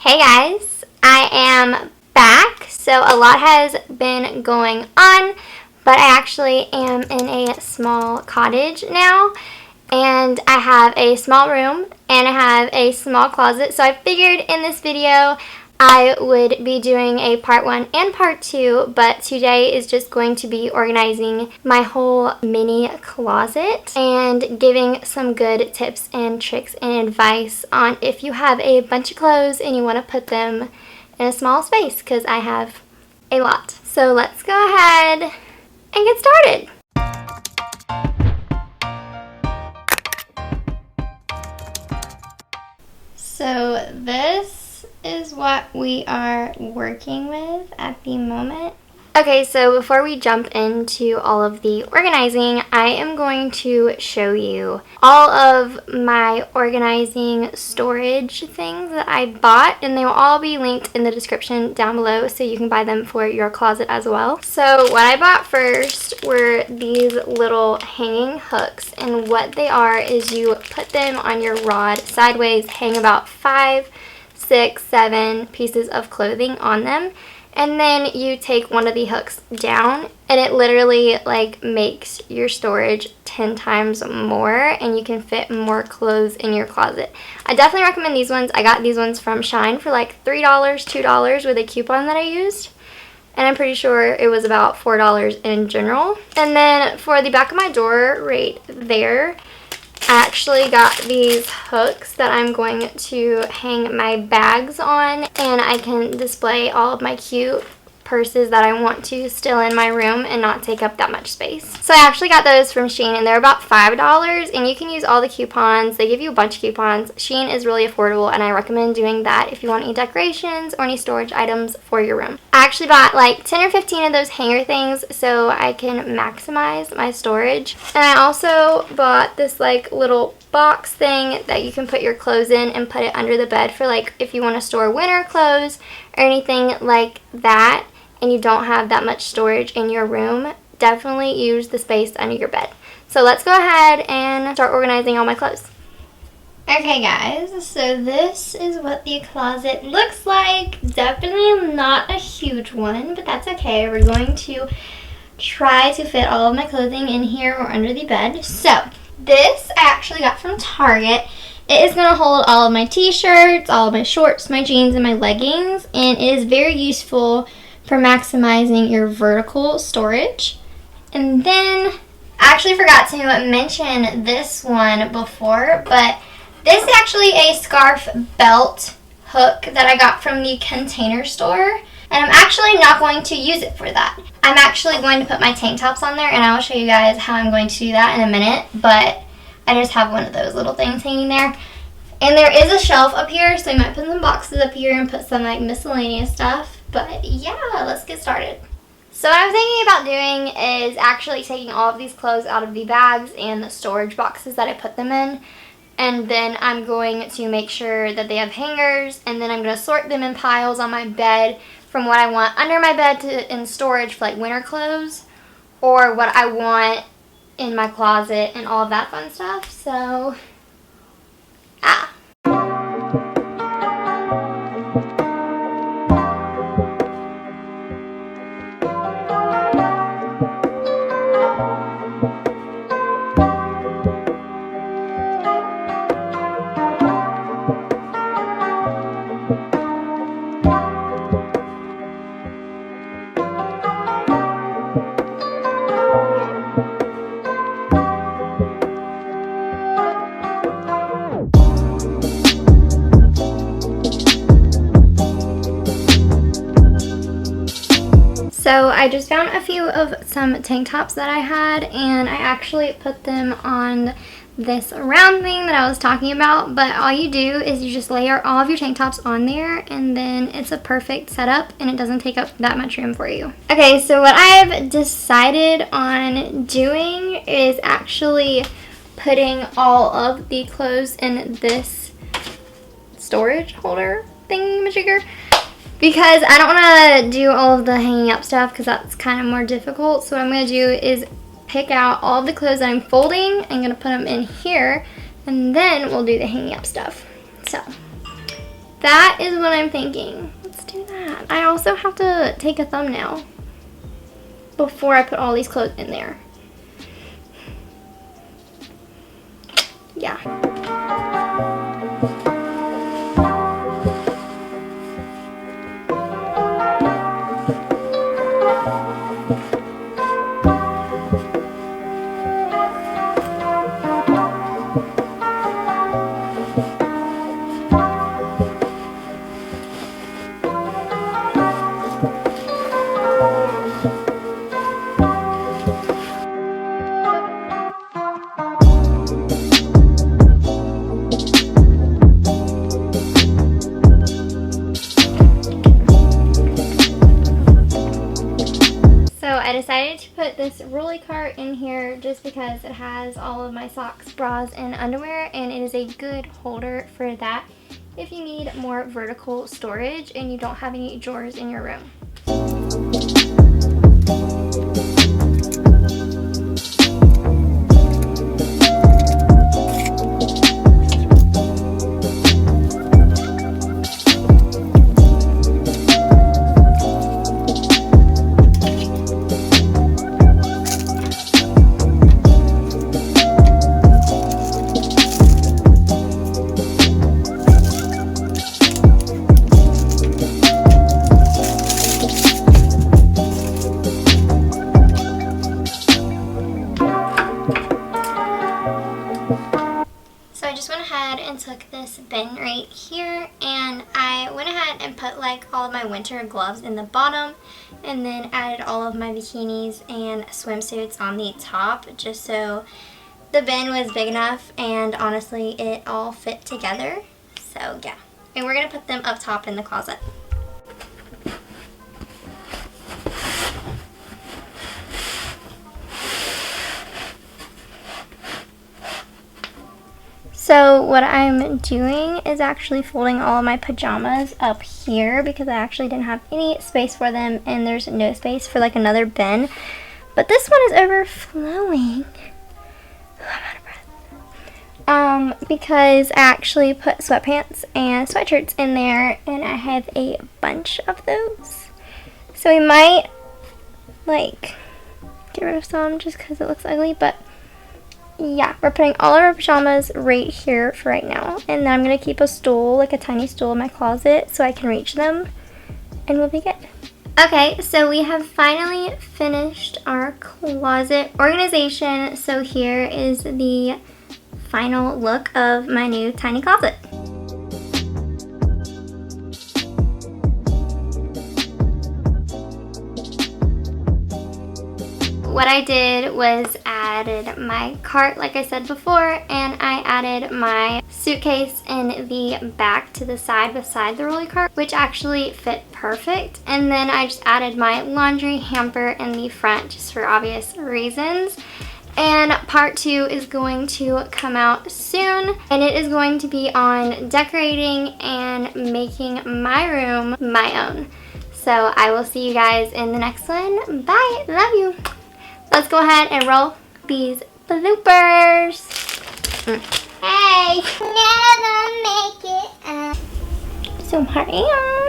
Hey guys, I am back. So a lot has been going on, but I actually am in a small cottage now, and I have a small room and I have a small closet. So I figured in this video I would be doing a part 1 and part 2, but today is just going to be organizing my whole mini closet and giving some good tips and tricks and advice on if you have a bunch of clothes and you want to put them in a small space, because I have a lot. So let's go ahead and get started. So this is what we are working with at the moment. Okay, so before we jump into all of the organizing, I am going to show you all of my organizing storage things that I bought, and they will all be linked in the description down below so you can buy them for your closet as well. So what I bought first were these little hanging hooks, and what they are is you put them on your rod sideways, hang about 5, 6, 7 pieces of clothing on them, and then you take one of the hooks down and it literally like makes your storage 10 times more, and you can fit more clothes in your closet. I definitely recommend these ones. I got these ones from Shine for like $3, $2 with a coupon that I used, and I'm pretty sure it was about $4 in general. And then for the back of my door right there, I actually got these hooks that I'm going to hang my bags on, and I can display all of my cute purses that I want to still in my room and not take up that much space. So I actually got those from Shein, and they're about $5, and you can use all the coupons. They give you a bunch of coupons. Shein is really affordable, and I recommend doing that if you want any decorations or any storage items for your room. I actually bought like 10 or 15 of those hanger things so I can maximize my storage. And I also bought this like little box thing that you can put your clothes in and put it under the bed for like if you want to store winter clothes or anything like that, and you don't have that much storage in your room. Definitely use the space under your bed. So let's go ahead and start organizing all my clothes. Okay guys, so this is what the closet looks like. Definitely not a huge one, but that's okay. We're going to try to fit all of my clothing in here or under the bed. So this I actually got from Target. It is going to hold all of my t-shirts, all of my shorts, my jeans, and my leggings, and it is very useful for maximizing your vertical storage. And then I actually forgot to mention this one before, but this is actually a scarf belt hook that I got from the Container Store, and I'm actually not going to use it for that. I'm actually going to put my tank tops on there, and I will show you guys how I'm going to do that in a minute, but I just have one of those little things hanging there. And there is a shelf up here, so I might put some boxes up here and put some like miscellaneous stuff. But yeah, let's get started. So what I'm thinking about doing is actually taking all of these clothes out of the bags and the storage boxes that I put them in. And then I'm going to make sure that they have hangers, and then I'm going to sort them in piles on my bed from what I want under my bed to in storage for like winter clothes, or what I want in my closet and all of that fun stuff. So So I just found a few of some tank tops that I had, and I actually put them on this round thing that I was talking about. But all you do is you just layer all of your tank tops on there, and then it's a perfect setup, and it doesn't take up that much room for you. Okay, so what I've decided on doing is actually putting all of the clothes in this storage holder thingamajigger, because I don't want to do all of the hanging up stuff because that's kind of more difficult. So what I'm going to do is pick out all of the clothes that I'm folding. I'm going to put them in here, and then we'll do the hanging up stuff. So That is what I'm thinking. Let's do that. I also have to take a thumbnail before I put all these clothes in there. Yeah. I decided to put this rolly cart in here just because it has all of my socks, bras, and underwear, and it is a good holder for that if you need more vertical storage and you don't have any drawers in your room. So I just went ahead and took this bin right here, and I went ahead and put like all of my winter gloves in the bottom, and then added all of my bikinis and swimsuits on the top, just so the bin was big enough and honestly it all fit together. So yeah, and we're gonna put them up top in the closet. So what I'm doing is actually folding all of my pajamas up here because I actually didn't have any space for them, and there's no space for like another bin. But this one is overflowing. I'm out of breath. Because I actually put sweatpants and sweatshirts in there, and I have a bunch of those. So we might like get rid of some just because it looks ugly, but yeah, we're putting all of our pajamas right here for right now. And then I'm going to keep a stool, like a tiny stool in my closet so I can reach them, and we'll be good. Okay, so we have finally finished our closet organization. So here is the final look of my new tiny closet. What I did was added my cart, like I said before, and I added my suitcase in the back to the side beside the rolly cart, which actually fit perfect. And then I just added my laundry hamper in the front just for obvious reasons. And part 2 is going to come out soon, and it is going to be on decorating and making my room my own. So I will see you guys in the next one. Bye, love you. Let's go ahead and roll these bloopers. Hey! Never make it. So hurry up.